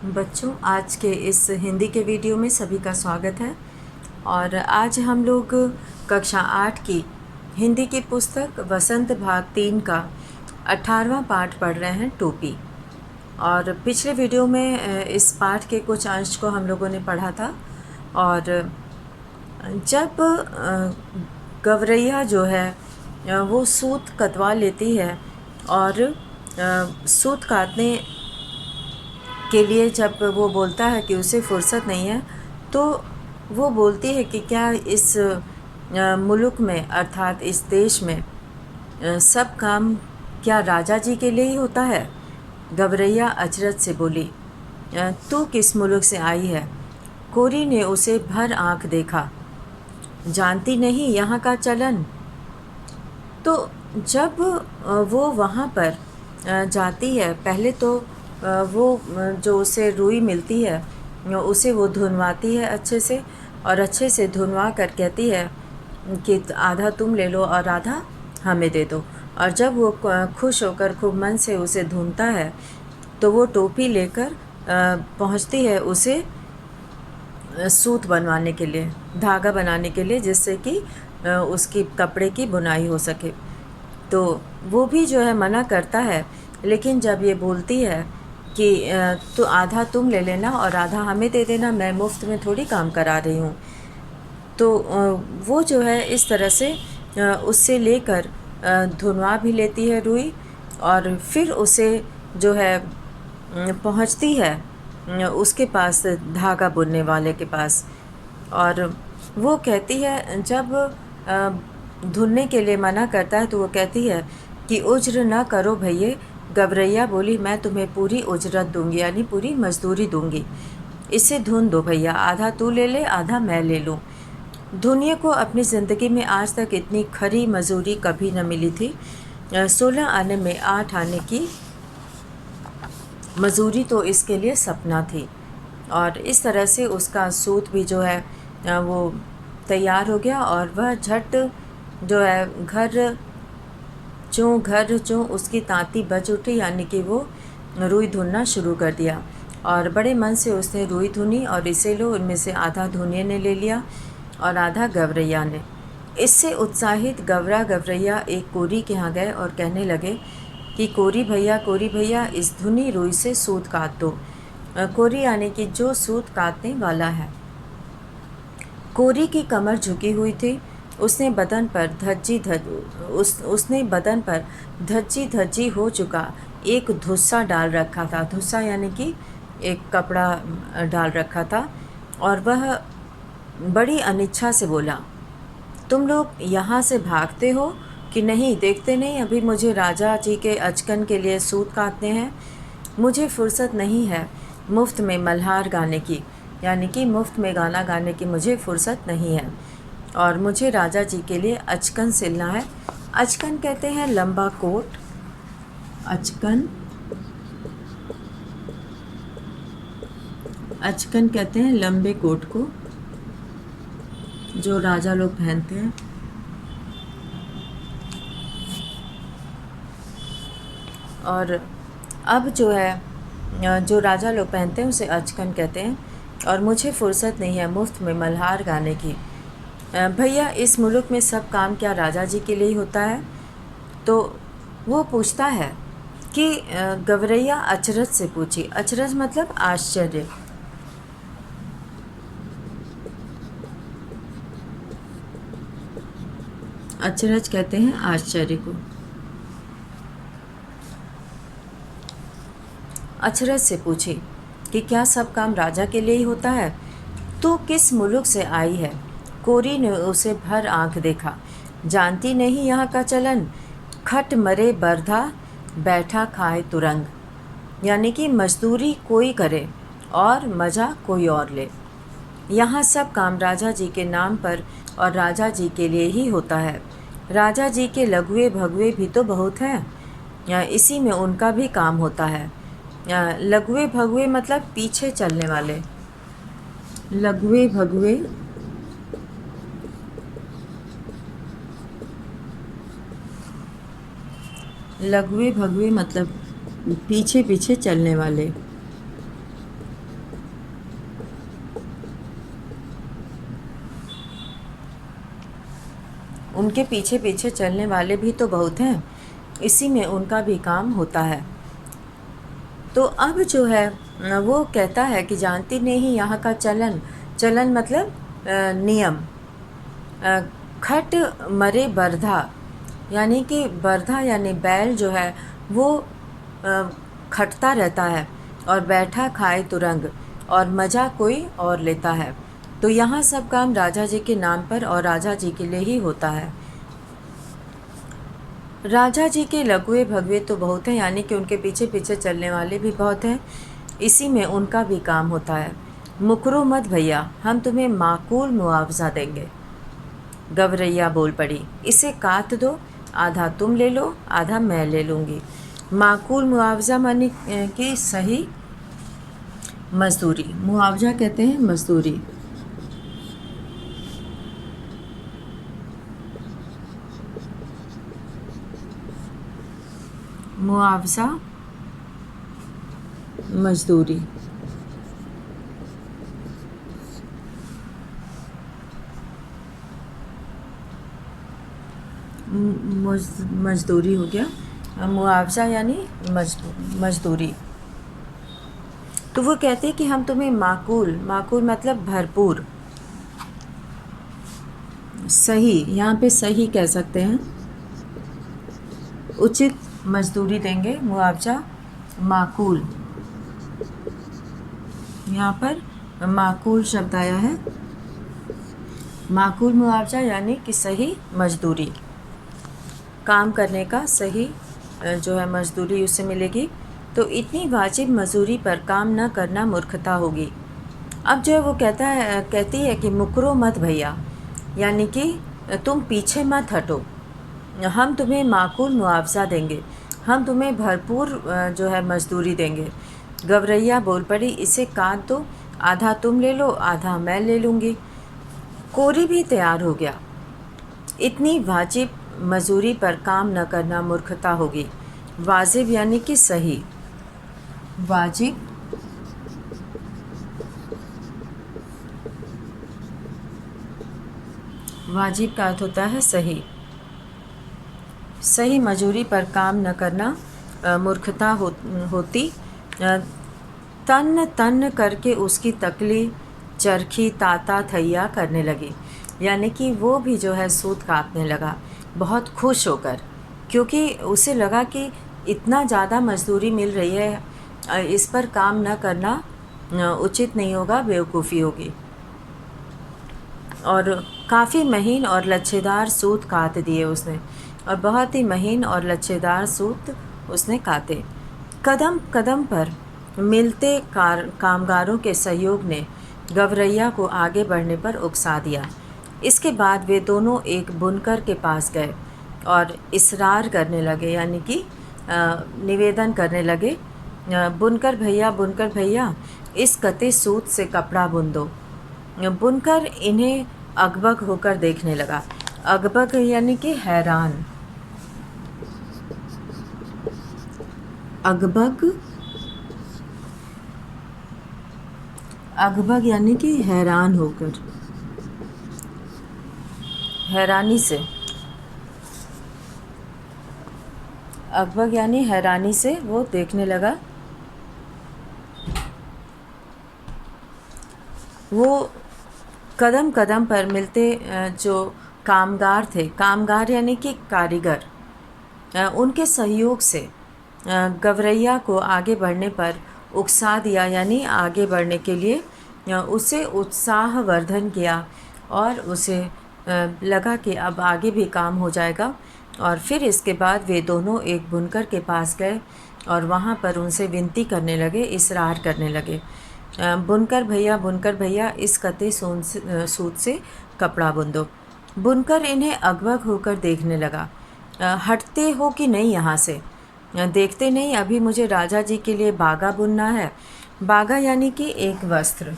बच्चों, आज के इस हिंदी के वीडियो में सभी का स्वागत है। और आज हम लोग कक्षा 8 की हिंदी की पुस्तक वसंत भाग 3 का 18वां पाठ पढ़ रहे हैं, टोपी। और पिछले वीडियो में इस पाठ के कुछ अंश को हम लोगों ने पढ़ा था। और जब गवरैया जो है वो सूत कतवा लेती है और सूत काटने के लिए जब वो बोलता है कि उसे फुर्सत नहीं है, तो वो बोलती है कि क्या इस मुल्क में अर्थात इस देश में सब काम क्या राजा जी के लिए ही होता है। गवरैया अचरज से बोली, तू किस मुल्क से आई है? कोरी ने उसे भर आँख देखा। जानती नहीं यहाँ का चलन? तो जब वो वहाँ पर जाती है, पहले तो वो जो उसे रुई मिलती है उसे वो धुनवाती है अच्छे से, और अच्छे से धुनवा कर कहती है कि आधा तुम ले लो और आधा हमें दे दो। और जब वो खुश होकर खूब मन से उसे धुनता है तो वो टोपी लेकर पहुंचती है उसे सूत बनवाने के लिए, धागा बनाने के लिए, जिससे कि उसकी कपड़े की बुनाई हो सके। तो वो भी जो है मना करता है, लेकिन जब ये बोलती है कि तो आधा तुम ले लेना और आधा हमें दे देना, मैं मुफ्त में थोड़ी काम करा रही हूँ, तो वो जो है इस तरह से उससे लेकर धुनवा भी लेती है रुई, और फिर उसे जो है पहुँचती है उसके पास, धागा बुनने वाले के पास। और वो कहती है, जब धुनने के लिए मना करता है तो वो कहती है कि उज्र ना करो भैया। गवरैया बोली, मैं तुम्हें पूरी उजरत दूंगी, यानी पूरी मजदूरी दूंगी। इसे धुन दो भैया, आधा तू ले ले आधा मैं ले लूँ। धुनिया को अपनी ज़िंदगी में आज तक इतनी खरी मजदूरी कभी न मिली थी। 16 आने में 8 आने की मजदूरी तो इसके लिए सपना थी। और इस तरह से उसका सूत भी जो है वो तैयार हो गया, और वह झट जो है घर चूँ उसकी तांती बज उठी, यानी कि वो रुई धुनना शुरू कर दिया। और बड़े मन से उसने रुई धुनी, और इसे लो, उनमें से आधा धुनिया ने ले लिया और आधा गवरैया ने। इससे उत्साहित गवरैया एक कोरी के यहाँ गए और कहने लगे कि कोरी भैया इस धुनी रुई से सूत काट दो। कोरी यानी कि जो सूत काटने वाला है। कोरी की कमर झुकी हुई थी। उसने बदन पर धज्जी धज्जी हो चुका एक धुस्सा डाल रखा था। धुस्सा यानी कि एक कपड़ा डाल रखा था। और वह बड़ी अनिच्छा से बोला, तुम लोग यहाँ से भागते हो कि नहीं? देखते नहीं अभी मुझे राजा जी के अचकन के लिए सूत काटने हैं। मुझे फुर्सत नहीं है मुफ्त में मल्हार गाने की, यानी कि मुफ्त में गाना गाने की मुझे फुर्सत नहीं है। और मुझे राजा जी के लिए अचकन सिलना है। अचकन कहते हैं लंबा कोट। अचकन कहते हैं लंबे कोट को जो राजा लोग पहनते हैं। और अब जो है जो राजा लोग पहनते हैं उसे अचकन कहते हैं। और मुझे फुर्सत नहीं है मुफ्त में मल्हार गाने की। भैया, इस मुल्क में सब काम क्या राजा जी के लिए ही होता है? तो वो पूछता है कि गवरैया अचरज से पूछी। अचरज मतलब आश्चर्य। अचरज कहते हैं आश्चर्य को। अचरज से पूछी कि क्या सब काम राजा के लिए ही होता है? तू किस मुल्क से आई है? कोरी ने उसे भर आँख देखा। जानती नहीं यहाँ का चलन? खट मरे बरधा, बैठा खाए तुरंग। यानी कि मजदूरी कोई करे और मज़ा कोई और ले। यहाँ सब काम राजा जी के नाम पर और राजा जी के लिए ही होता है। राजा जी के लघुए भगुए भी तो बहुत हैं, इसी में उनका भी काम होता है। लघुए भगुए मतलब पीछे चलने वाले। लघुए भगुए मतलब पीछे पीछे चलने वाले। उनके पीछे पीछे चलने वाले भी तो बहुत हैं, इसी में उनका भी काम होता है। तो अब जो है वो कहता है कि जानती नहीं यहाँ का चलन, चलन मतलब नियम। खट मरे बरधा, यानी कि बरधा यानी बैल जो है वो खटता रहता है और बैठा खाए तुरंग, और मज़ा कोई और लेता है। तो यहाँ सब काम राजा जी के नाम पर और राजा जी के लिए ही होता है। राजा जी के लघुए भगवे तो बहुत हैं, यानी कि उनके पीछे पीछे चलने वाले भी बहुत हैं, इसी में उनका भी काम होता है। मुकरो मत भैया, हम तुम्हें माकूल मुआवजा देंगे। गवरैया बोल पड़ी, इसे काट दो, आधा तुम ले लो, आधा मैं ले लूँगी। माकूल मुआवजा माने कि सही मजदूरी, मुआवजा कहते हैं मजदूरी। मुआवजा मजदूरी। मजदूरी हो गया, मुआवजा यानी मजदूरी। तो वो कहते हैं कि हम तुम्हें माकूल, माकूल मतलब भरपूर, सही, यहाँ पे सही कह सकते हैं, उचित मजदूरी देंगे, मुआवजा माकूल। यहाँ पर माकूल शब्द आया है, माकूल मुआवजा यानी कि सही मजदूरी, काम करने का सही जो है मजदूरी उससे मिलेगी। तो इतनी वाजिब मजदूरी पर काम न करना मूर्खता होगी। अब जो है वो कहती है कि मुकरो मत भैया, यानी कि तुम पीछे मत हटो, हम तुम्हें माकूल मुआवजा देंगे, हम तुम्हें भरपूर जो है मजदूरी देंगे। गवरैया बोल पड़ी, इसे काट दो, आधा तुम ले लो, आधा मैं ले लूँगी। कोरी भी तैयार हो गया। इतनी वाजिब मजदूरी पर काम न करना मूर्खता होगी। वाजिब यानी कि सही, वाजिब वाजिब का अर्थ होता है सही। सही मजदूरी पर काम न करना मूर्खता होती। तन तन करके उसकी तकली चरखी ताता थैया करने लगी, यानी कि वो भी जो है सूत काटने लगा बहुत खुश होकर, क्योंकि उसे लगा कि इतना ज़्यादा मजदूरी मिल रही है, इस पर काम न करना उचित नहीं होगा, बेवकूफ़ी होगी। और काफ़ी महीन और लच्छेदार सूत काट दिए उसने, और बहुत ही महीन और लच्छेदार सूत उसने काटे। कदम कदम पर मिलते कामगारों के सहयोग ने गवरैया को आगे बढ़ने पर उकसा दिया। इसके बाद वे दोनों एक बुनकर के पास गए और इसरार करने लगे, यानी कि निवेदन करने लगे, बुनकर भैया इस कते सूत से कपड़ा बुन दो। बुनकर इन्हें अकबक होकर देखने लगा। अकबक यानी कि हैरान, अकबक यानी कि हैरान होकर, हैरानी से, अकबक यानी हैरानी से वो देखने लगा। वो कदम कदम पर मिलते जो कामगार थे, कामगार यानी कि कारीगर, उनके सहयोग से गवरैया को आगे बढ़ने पर उकसा दिया, यानी आगे बढ़ने के लिए उसे उत्साहवर्धन किया, और उसे लगा कि अब आगे भी काम हो जाएगा। और फिर इसके बाद वे दोनों एक बुनकर के पास गए और वहाँ पर उनसे विनती करने लगे, इसरार करने लगे, बुनकर भैया इस कते सूत से कपड़ा बुन दो। बुनकर इन्हें अकबक होकर देखने लगा। हटते हो कि नहीं यहाँ से, देखते नहीं, अभी मुझे राजा जी के लिए बागा बुनना है। बागा यानी कि एक वस्त्र,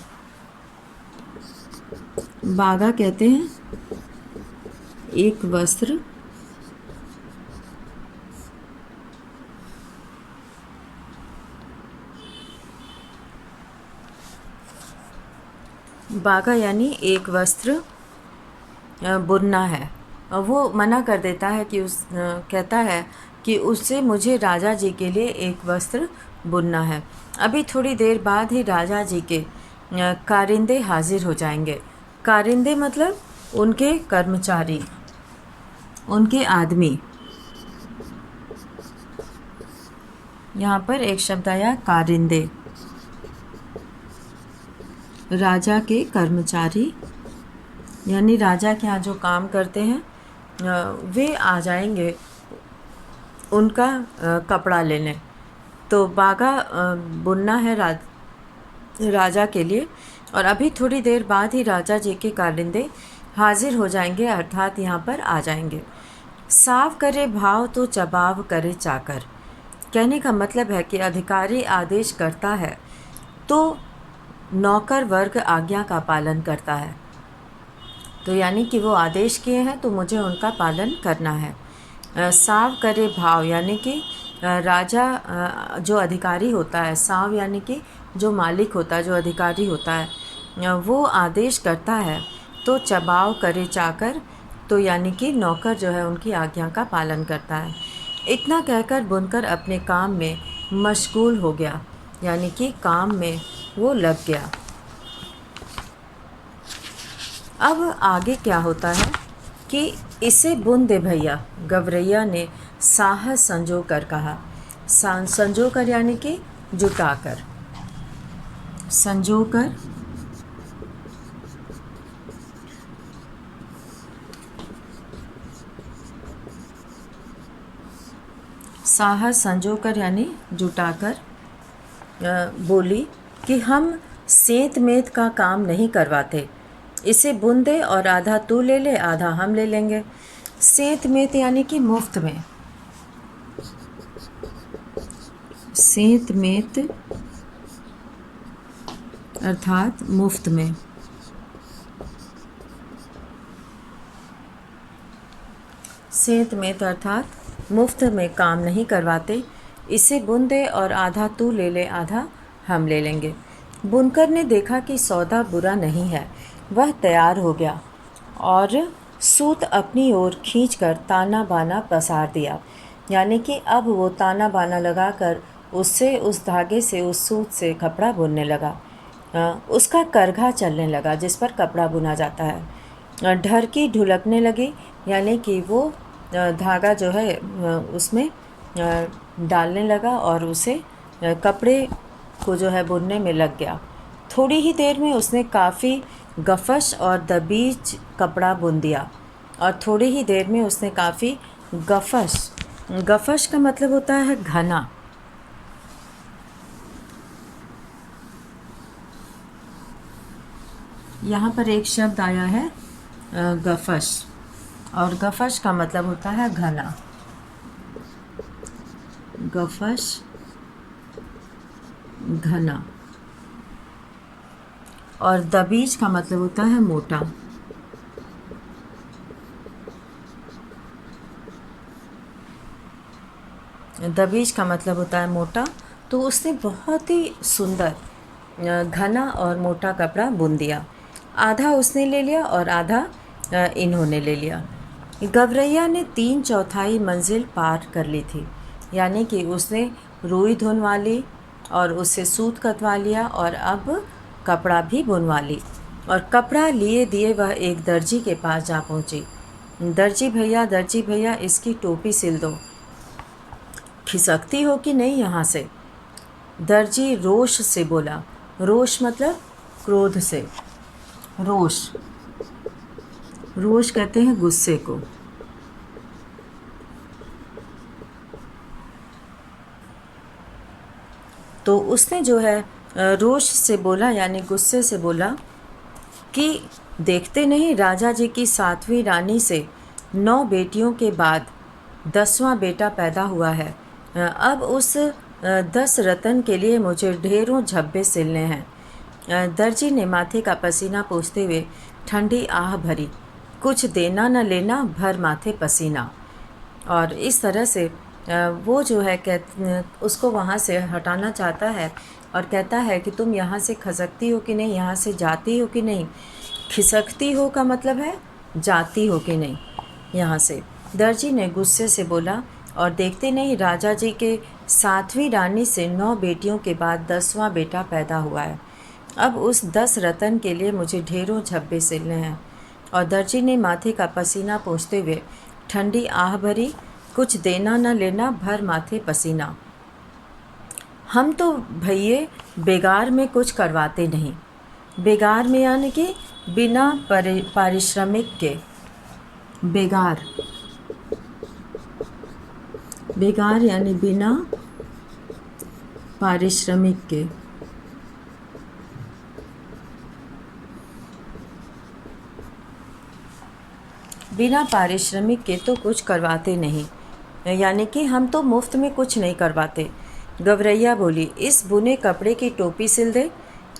बागा कहते हैं एक वस्त्र। बागा यानी एक वस्त्र बुनना है, वो मना कर देता है कि कहता है कि उससे मुझे राजा जी के लिए एक वस्त्र बुनना है। अभी थोड़ी देर बाद ही राजा जी के कारिंदे हाजिर हो जाएंगे। कारिंदे मतलब उनके कर्मचारी, उनके आदमी। यहाँ पर एक शब्द आया कारिंदे, राजा के कर्मचारी, यानी राजा के यहाँ जो काम करते हैं वे आ जाएंगे उनका कपड़ा लेने। तो बागा बुनना है राजा के लिए, और अभी थोड़ी देर बाद ही राजा जी के कारिंदे हाजिर हो जाएंगे, अर्थात यहाँ पर आ जाएंगे। साफ करे भाव तो चबाव करे चाकर। कहने का मतलब है कि अधिकारी आदेश करता है तो नौकर वर्ग आज्ञा का पालन करता है। तो यानी कि वो आदेश किए हैं तो मुझे उनका पालन करना है। साव करे भाव यानी कि राजा जो अधिकारी होता है, साव यानी कि जो मालिक होता है, जो अधिकारी होता है, वो आदेश करता है तो चबाव करे चाकर, तो यानी कि नौकर जो है उनकी आज्ञा का पालन करता है। इतना कहकर बुनकर अपने काम में मशगूल हो गया, यानी कि काम में वो लग गया। अब आगे क्या होता है कि इसे बुन दे भैया, गवरैया ने साहस संजो कर कहा। संजो कर यानी कि जुटा कर, संजो कर, साहस संजो कर यानी जुटा कर बोली कि हम सेंत मेत का काम नहीं करवाते, इसे बुन दे और आधा तू ले ले, आधा हम ले लेंगे। सेंत मेत यानी कि मुफ्त में, सेंत मेत अर्थात मुफ्त में। सेंत मेत अर्थात मुफ्त में काम नहीं करवाते, इसे बुन दे और आधा तू ले ले, आधा हम ले लेंगे। बुनकर ने देखा कि सौदा बुरा नहीं है, वह तैयार हो गया और सूत अपनी ओर खींचकर ताना बाना पसार दिया, यानी कि अब वो ताना बाना लगाकर उससे, उस धागे से, उस सूत से कपड़ा बुनने लगा। उसका करघा चलने लगा जिस पर कपड़ा बुना जाता है। ढरकी ढुलकने लगी, यानी कि वो धागा जो है उसमें डालने लगा और उसे कपड़े को जो है बुनने में लग गया। थोड़ी ही देर में उसने काफ़ी गफश और दबीज कपड़ा बुन दिया, और थोड़ी ही देर में उसने काफ़ी गफश, गफश का मतलब होता है घना, यहाँ पर एक शब्द आया है गफश, और गफश का मतलब होता है घना, गफश घना, और दबीज का मतलब होता है मोटा। दबीज का मतलब होता है मोटा। तो उसने बहुत ही सुंदर घना और मोटा कपड़ा बुन दिया। आधा उसने ले लिया और आधा इन्होंने ले लिया। गवरैया ने 3/4 मंजिल पार कर ली थी, यानी कि उसने रुई धुनवा ली और उससे सूत कतवा लिया और अब कपड़ा भी बुनवा ली। और कपड़ा लिए दिए वह एक दर्जी के पास जा पहुंची। दर्जी भैया इसकी टोपी सिल दो। खिसकती हो कि नहीं यहाँ से? दर्जी रोष से बोला। रोष मतलब क्रोध से, रोष, रोष कहते हैं गुस्से को। तो उसने जो है रोष से बोला, यानी गुस्से से बोला कि देखते नहीं राजा जी की 7वीं रानी से 9 बेटियों के बाद 10वां बेटा पैदा हुआ है। अब उस 10 रतन के लिए मुझे ढेरों झब्बे सिलने हैं। दर्जी ने माथे का पसीना पोंछते हुए ठंडी आह भरी। कुछ देना न लेना, भर माथे पसीना। और इस तरह से वो जो है उसको वहाँ से हटाना चाहता है और कहता है कि तुम यहाँ से खसकती हो कि नहीं, यहाँ से जाती हो कि नहीं। खिसकती हो का मतलब है जाती हो कि नहीं। यहाँ से। दर्जी ने गुस्से से बोला, और देखते नहीं राजा जी के 7वीं रानी से 9 बेटियों के बाद 10वां बेटा पैदा हुआ है। अब उस 10 रतन के लिए मुझे ढेरों झब्बे सिलने हैं। और दर्जी ने माथे का पसीना पोंछते हुए ठंडी आह भरी, कुछ देना न लेना, भर माथे पसीना। हम तो भैये बेगार में कुछ करवाते नहीं। बेगार में यानी कि बिना पारिश्रमिक के। बेगार, बेगार यानी बिना पारिश्रमिक के। बिना पारिश्रमिक के तो कुछ करवाते नहीं, यानी कि हम तो मुफ्त में कुछ नहीं करवाते। गवरैया बोली, इस बुने कपड़े की टोपी सिल दे,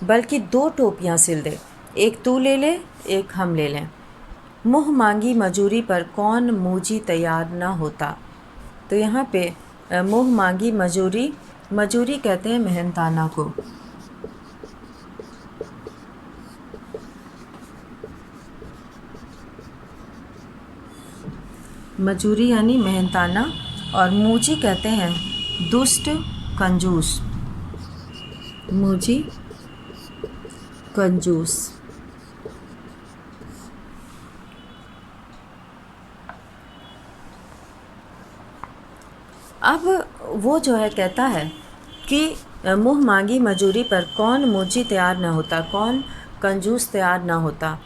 बल्कि 2 टोपियाँ सिल दे, एक तू ले ले, एक हम ले लें। मुँह मांगी मजूरी पर कौन मूजी तैयार न होता। तो यहाँ पे मुँह मांगी मजूरी, मजूरी कहते हैं मेहनताना को। मजूरी यानी मेहनताना, और मूजी कहते हैं दुष्ट कंजूस। मूजी कंजूस। अब वो जो है कहता है कि मुँह मांगी मजूरी पर कौन मूजी तैयार न होता, कौन कंजूस तैयार न होता।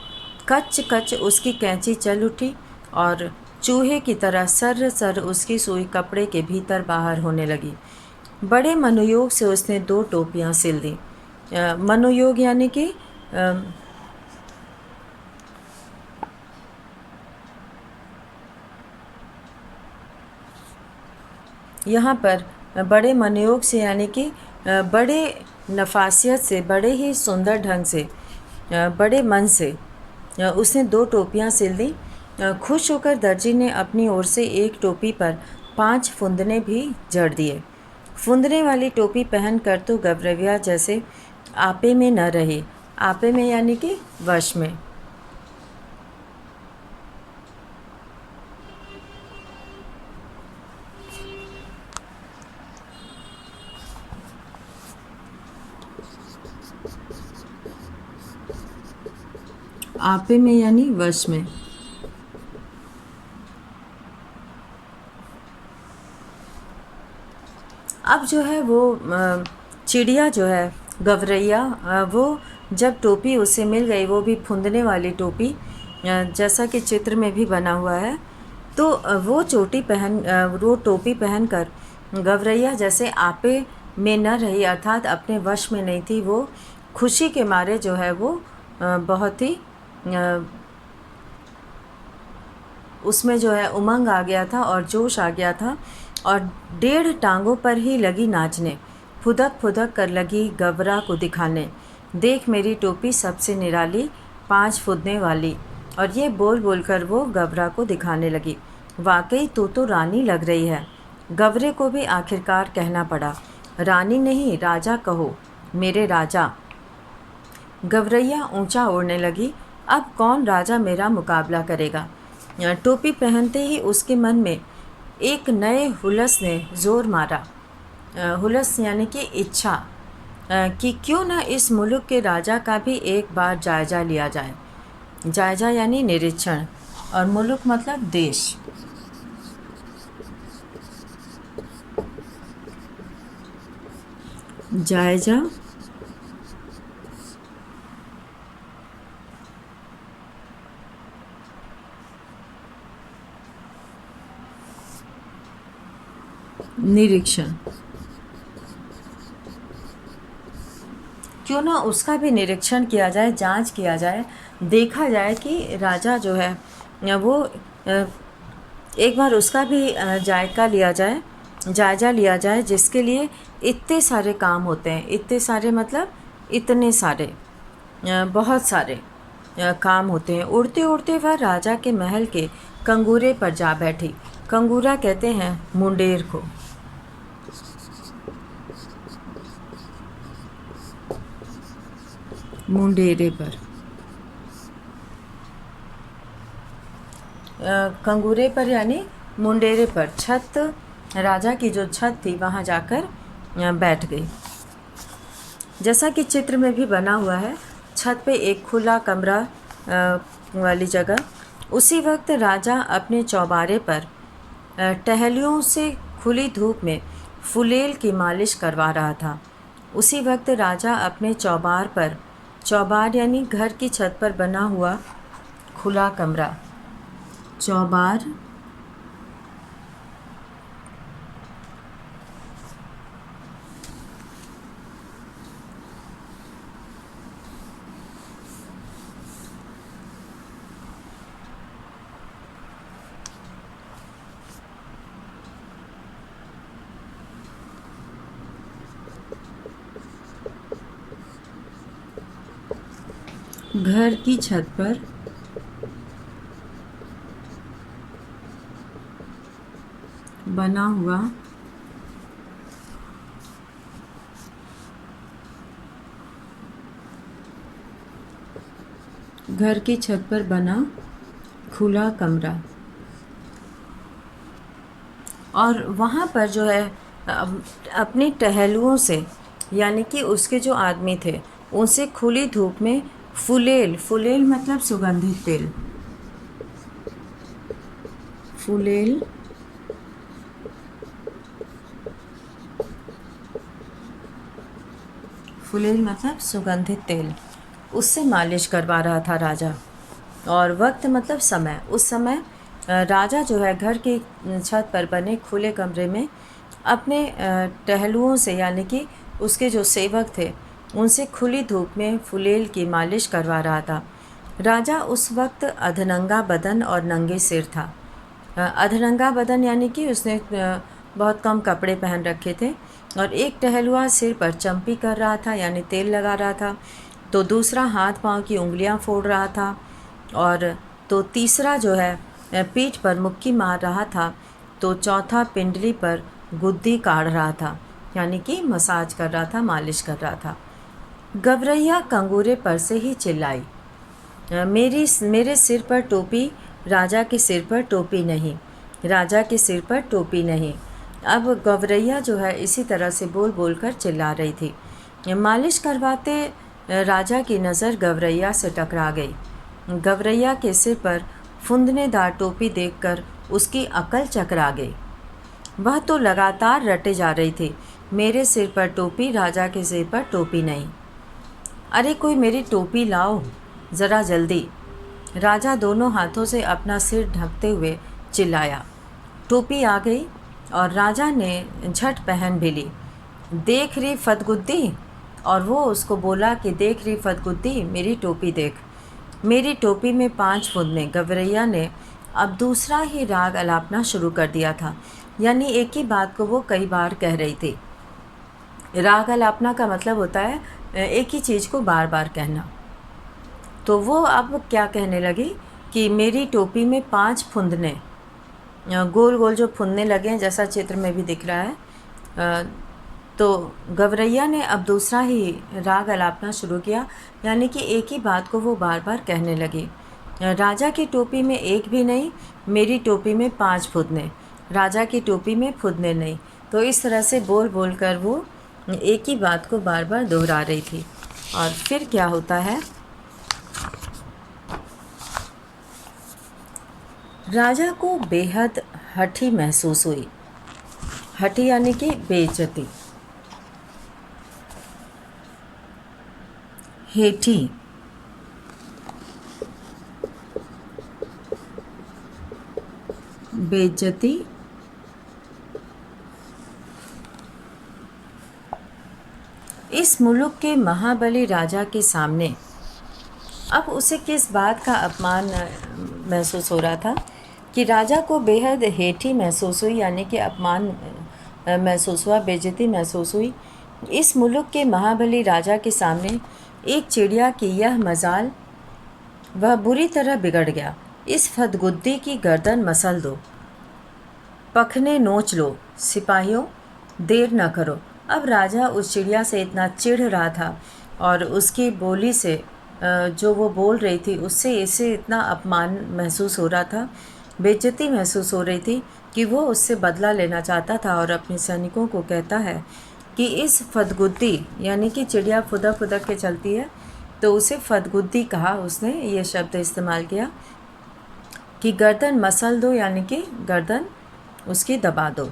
कच कच उसकी कैंची चल उठी और चूहे की तरह सर सर उसकी सुई कपड़े के भीतर बाहर होने लगी। बड़े मनोयोग से उसने 2 टोपियाँ सिल दी। मनोयोग यानी कि यहाँ पर बड़े मनोयोग से यानी कि बड़े नफासियत से, बड़े ही सुंदर ढंग से, बड़े मन से उसने 2 टोपियाँ सिल दी। खुश होकर दर्जी ने अपनी ओर से एक टोपी पर 5 फुंदने भी जड़ दिए। फुंदने वाली टोपी पहनकर तो गवरैया जैसे आपे में न रही। आपे में यानी कि वश में। आपे में यानी वश में। अब जो है वो चिड़िया जो है गवरैया, वो जब टोपी उसे मिल गई, वो भी फुंदने वाली टोपी, जैसा कि चित्र में भी बना हुआ है, तो वो वो टोपी पहनकर गवरैया जैसे आपे में न रही, अर्थात अपने वश में नहीं थी। वो खुशी के मारे जो है वो बहुत ही उसमें जो है उमंग आ गया था और जोश आ गया था, और 1.5 टांगों पर ही लगी नाचने। फुदक फुदक कर लगी गवरा को दिखाने, देख मेरी टोपी सबसे निराली, 5 फुदने वाली। और ये बोल बोल कर वो गवरा को दिखाने लगी। वाकई तू तो रानी लग रही है। गवरे को भी आखिरकार कहना पड़ा, रानी नहीं राजा कहो, मेरे राजा। गवरैया ऊंचा ओढ़ने लगी। अब कौन राजा मेरा मुकाबला करेगा। टोपी पहनते ही उसके मन में एक नए हुलस ने ज़ोर मारा। हुलस यानी कि इच्छा, कि क्यों न इस मुल्क के राजा का भी एक बार जायज़ा लिया जाए। जायज़ा यानी निरीक्षण, और मुल्क मतलब देश। जायज़ा निरीक्षण, क्यों ना उसका भी निरीक्षण किया जाए, जांच किया जाए, देखा जाए कि राजा जो है वो एक बार उसका भी जायका लिया जाए, जायज़ा लिया जाए, जिसके लिए इतने सारे काम होते हैं। इतने सारे मतलब इतने सारे, बहुत सारे काम होते हैं। उड़ते उड़ते वह राजा के महल के कंगूरे पर जा बैठी। कंगूरा कहते हैं मुंडेर को। मुंडेरे पर। कंगूरे पर यानी मुंडेरे पर, छत, राजा की जो छत थी वहाँ जाकर बैठ गई। जैसा कि चित्र में भी बना हुआ है, छत पे एक खुला कमरा वाली जगह। उसी वक्त राजा अपने चौबारे पर टहलियों से खुली धूप में फुलेल की मालिश करवा रहा था। उसी वक्त राजा अपने चौबार पर, चौबार यानी घर की छत पर बना हुआ खुला कमरा, चौबार, घर की छत पर बना हुआ घर की छत पर बना खुला कमरा। और वहाँ पर जो है अपनी टहलुओं से, यानी कि उसके जो आदमी थे उनसे खुली धूप में फुलेल, फुलेल मतलब सुगंधित तेल, फुलेल फुलेल मतलब सुगंधित तेल, उससे मालिश करवा रहा था राजा। और वक्त मतलब समय, उस समय राजा जो है घर की छत पर बने खुले कमरे में अपने टहलुओं से, यानी कि उसके जो सेवक थे उनसे खुली धूप में फुलेल की मालिश करवा रहा था। राजा उस वक्त अधनंगा बदन और नंगे सिर था। अधनंगा बदन यानी कि उसने बहुत कम कपड़े पहन रखे थे, और एक टहलुआ सिर पर चंपी कर रहा था यानी तेल लगा रहा था, तो दूसरा हाथ पांव की उंगलियां फोड़ रहा था, और तो तीसरा जो है पीठ पर मुक्की मार रहा था, तो चौथा पिंडली पर गुद्दी काढ़ रहा था, यानी कि मसाज कर रहा था, मालिश कर रहा था। गवरैया कंगूरे पर से ही चिल्लाई, मेरे सिर पर टोपी, राजा के सिर पर टोपी नहीं, राजा के सिर पर टोपी नहीं। अब गवरैया जो है इसी तरह से बोल बोल कर चिल्ला रही थी। मालिश करवाते राजा की नज़र गवरैया से टकरा गई। गवरैया के सिर पर फुंदनेदार टोपी देखकर उसकी अकल चकरा गई। वह तो लगातार रटे जा रही थी, मेरे सिर पर टोपी, राजा के सिर पर टोपी नहीं। अरे कोई मेरी टोपी लाओ ज़रा जल्दी। राजा दोनों हाथों से अपना सिर ढकते हुए चिल्लाया। टोपी आ गई और राजा ने झट पहन भी ली। देख रही फतगुद्दी, और वो उसको बोला कि देख रही फतगुद्दी, मेरी टोपी देख, मेरी टोपी में 5 फुंदने। गवरैया ने अब दूसरा ही राग अलापना शुरू कर दिया था, यानी एक ही बात को वो कई बार कह रही थी। राग अलापना का मतलब होता है एक ही चीज़ को बार बार कहना। तो वो अब क्या कहने लगी कि मेरी टोपी में 5 फुंदने, गोल गोल जो फुंदने लगे हैं जैसा चित्र में भी दिख रहा है। तो गवरैया ने अब दूसरा ही राग अलापना शुरू किया, यानी कि एक ही बात को वो बार बार कहने लगी। राजा की टोपी में एक भी नहीं, मेरी टोपी में 5 फुदने, राजा की टोपी में फुदने नहीं। तो इस तरह से बोल बोल कर वो एक ही बात को बार बार दोहरा रही थी। और फिर क्या होता है, राजा को बेहद हठी महसूस हुई। हठी यानी कि बेइज्जती, हेठी, बेइज्जती, इस मुल्क के महाबली राजा के सामने अब उसे किस बात का अपमान महसूस हो रहा था कि राजा को बेहद हेठी महसूस हुई, यानी कि अपमान महसूस हुआ, बेइज्जती महसूस हुई। इस मुल्क के महाबली राजा के सामने एक चिड़िया की यह मजाल, वह बुरी तरह बिगड़ गया। इस फदगुद्दी की गर्दन मसल दो, पखने नोच लो, सिपाहियों देर न करो। अब राजा उस चिड़िया से इतना चिढ़ रहा था, और उसकी बोली से जो वो बोल रही थी उससे इसे इतना अपमान महसूस हो रहा था। बेइज्जती महसूस हो रही थी कि वो उससे बदला लेना चाहता था और अपने सैनिकों को कहता है कि इस फदगुद्दी यानी कि चिड़िया फुदक फुदक के चलती है, तो उसे फदगुद्दी कहा, उसने ये शब्द इस्तेमाल किया कि गर्दन मसल दो यानी कि गर्दन उसकी दबा दो।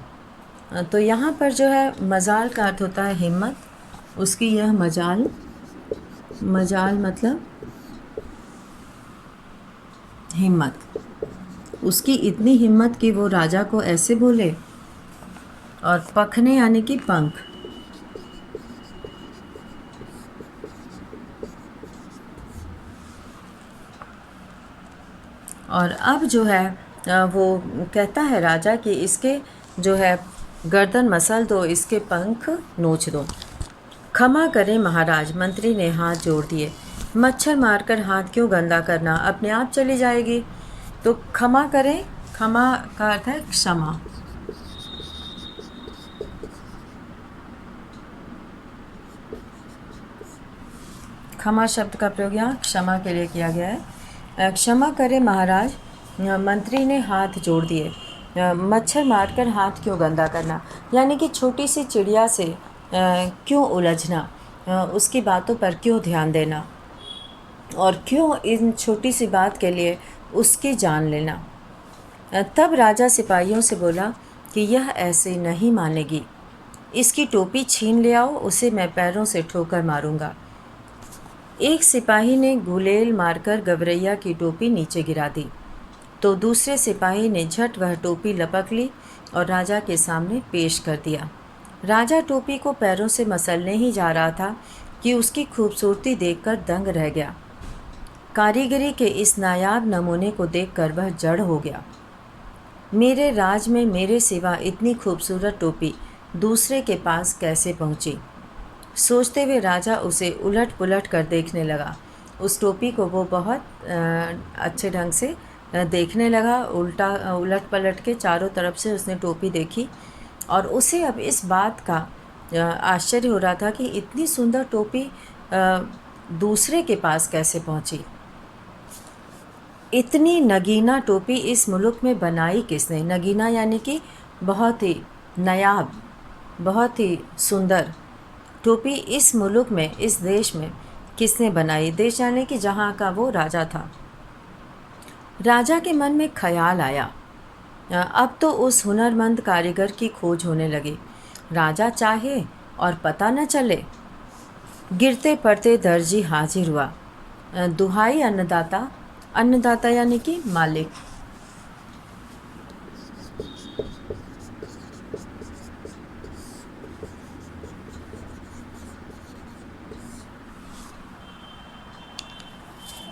तो यहाँ पर जो है मजाल का अर्थ होता है हिम्मत। उसकी यह मजाल, मजाल मतलब हिम्मत, उसकी इतनी हिम्मत कि वो राजा को ऐसे बोले। और पखने यानी कि पंख, और अब जो है वो कहता है राजा कि इसके जो है गर्दन मसल दो, इसके पंख नोच दो। क्षमा करें महाराज, मंत्री ने हाथ जोड़ दिए। मच्छर मारकर हाथ क्यों गंदा करना, अपने आप चली जाएगी। तो क्षमा करें, क्षमा का अर्थ है क्षमा। क्षमा शब्द का प्रयोग यहाँ क्षमा के लिए किया गया है। क्षमा करें महाराज, मंत्री ने हाथ जोड़ दिए। मच्छर मारकर हाथ क्यों गंदा करना, यानी कि छोटी सी चिड़िया से क्यों उलझना, उसकी बातों पर क्यों ध्यान देना, और क्यों इन छोटी सी बात के लिए उसकी जान लेना। तब राजा सिपाहियों से बोला कि यह ऐसे नहीं मानेगी, इसकी टोपी छीन ले आओ, उसे मैं पैरों से ठोकर मारूंगा। एक सिपाही ने गुलेल मारकर गवरैया की टोपी नीचे गिरा दी, तो दूसरे सिपाही ने झट वह टोपी लपक ली और राजा के सामने पेश कर दिया। राजा टोपी को पैरों से मसलने ही जा रहा था कि उसकी खूबसूरती देखकर दंग रह गया। कारीगरी के इस नायाब नमूने को देखकर वह जड़ हो गया। मेरे राज में मेरे सिवा इतनी खूबसूरत टोपी दूसरे के पास कैसे पहुंची। सोचते हुए राजा उसे उलट पुलट कर देखने लगा। उस टोपी को वो बहुत अच्छे ढंग से देखने लगा। उलट पलट के चारों तरफ से उसने टोपी देखी और उसे अब इस बात का आश्चर्य हो रहा था कि इतनी सुंदर टोपी दूसरे के पास कैसे पहुंची। इतनी नगीना टोपी इस मुल्क में बनाई किसने। नगीना यानी कि बहुत ही नायाब, बहुत ही सुंदर टोपी इस मुल्क में, इस देश में किसने बनाई। देश यानी कि जहाँ का वो राजा था। राजा के मन में ख्याल आया, अब तो उस हुनरमंद कारीगर की खोज होने लगी। राजा चाहे और पता न चले। गिरते पड़ते दर्जी हाजिर हुआ। दुहाई अन्नदाता, अन्नदाता यानी कि मालिक।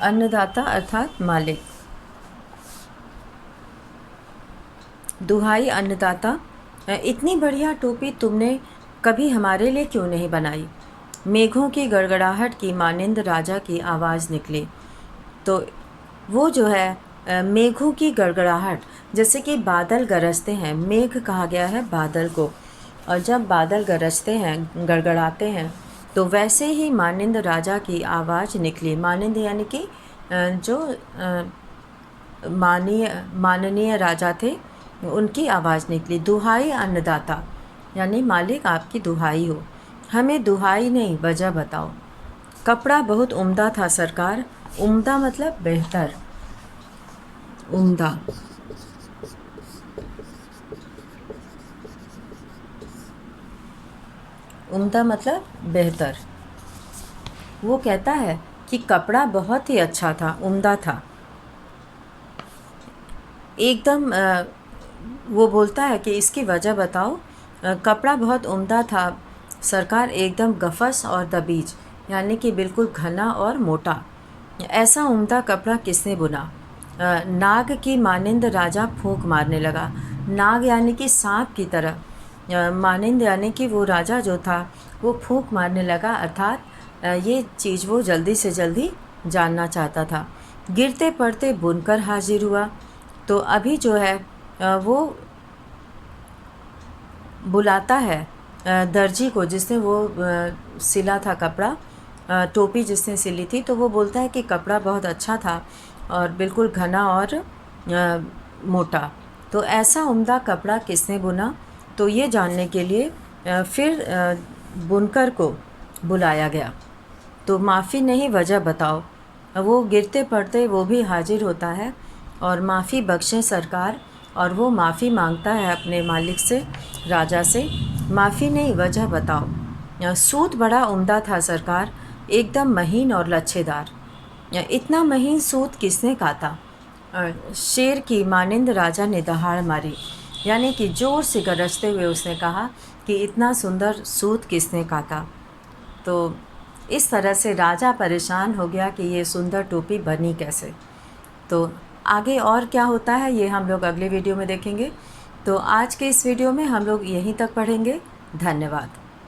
अन्नदाता अर्थात मालिक। दुहाई अन्नदाता, इतनी बढ़िया टोपी तुमने कभी हमारे लिए क्यों नहीं बनाई। मेघों की गड़गड़ाहट की मानिंद राजा की आवाज़ निकली। तो वो जो है मेघों की गड़गड़ाहट, जैसे कि बादल गरजते हैं, मेघ कहा गया है बादल को, और जब बादल गरजते हैं, गड़गड़ाते हैं, तो वैसे ही मानिंद राजा की आवाज़ निकली। मानिंद यानी कि जो माननीय राजा थे, उनकी आवाज़ निकली। दुहाई अन्नदाता यानी मालिक, आपकी दुहाई हो, हमें दुहाई नहीं वजह बताओ। कपड़ा बहुत उम्दा था सरकार। उम्दा मतलब बेहतर, उम्दा। उम्दा मतलब बेहतर। वो कहता है कि कपड़ा बहुत ही अच्छा था, उम्दा था एकदम। वो बोलता है कि इसकी वजह बताओ। कपड़ा बहुत उम्दा था सरकार, एकदम गफस और दबीज यानी कि बिल्कुल घना और मोटा। ऐसा उम्दा कपड़ा किसने बुना। नाग की मानिंद राजा फूंक मारने लगा। नाग यानी कि सांप की तरह। मानिंद यानी कि वो राजा जो था वो फूंक मारने लगा, अर्थात ये चीज़ वो जल्दी से जल्दी जानना चाहता था। गिरते पड़ते बुनकर हाजिर हुआ। तो अभी जो है वो बुलाता है दर्जी को, जिसने वो सिला था कपड़ा, टोपी जिसने सिली थी। तो वो बोलता है कि कपड़ा बहुत अच्छा था और बिल्कुल घना और मोटा। तो ऐसा उम्दा कपड़ा किसने बुना? तो ये जानने के लिए फिर बुनकर को बुलाया गया। तो माफ़ी नहीं, वजह बताओ। वो गिरते पड़ते वो भी हाजिर होता है और माफ़ी बख्शें सरकार, और वो माफ़ी मांगता है अपने मालिक से, राजा से। माफ़ी नहीं, वजह बताओ। सूत बड़ा उम्दा था सरकार, एकदम महीन और लच्छेदार। इतना महीन सूत किसने काता? शेर की मानिंद राजा ने दहाड़ मारी, यानी कि ज़ोर से गरजते हुए उसने कहा कि इतना सुंदर सूत किसने काता। तो इस तरह से राजा परेशान हो गया कि ये सुंदर टोपी बनी कैसे। तो आगे और क्या होता है ये हम लोग अगले वीडियो में देखेंगे। तो आज के इस वीडियो में हम लोग यहीं तक पढ़ेंगे। धन्यवाद।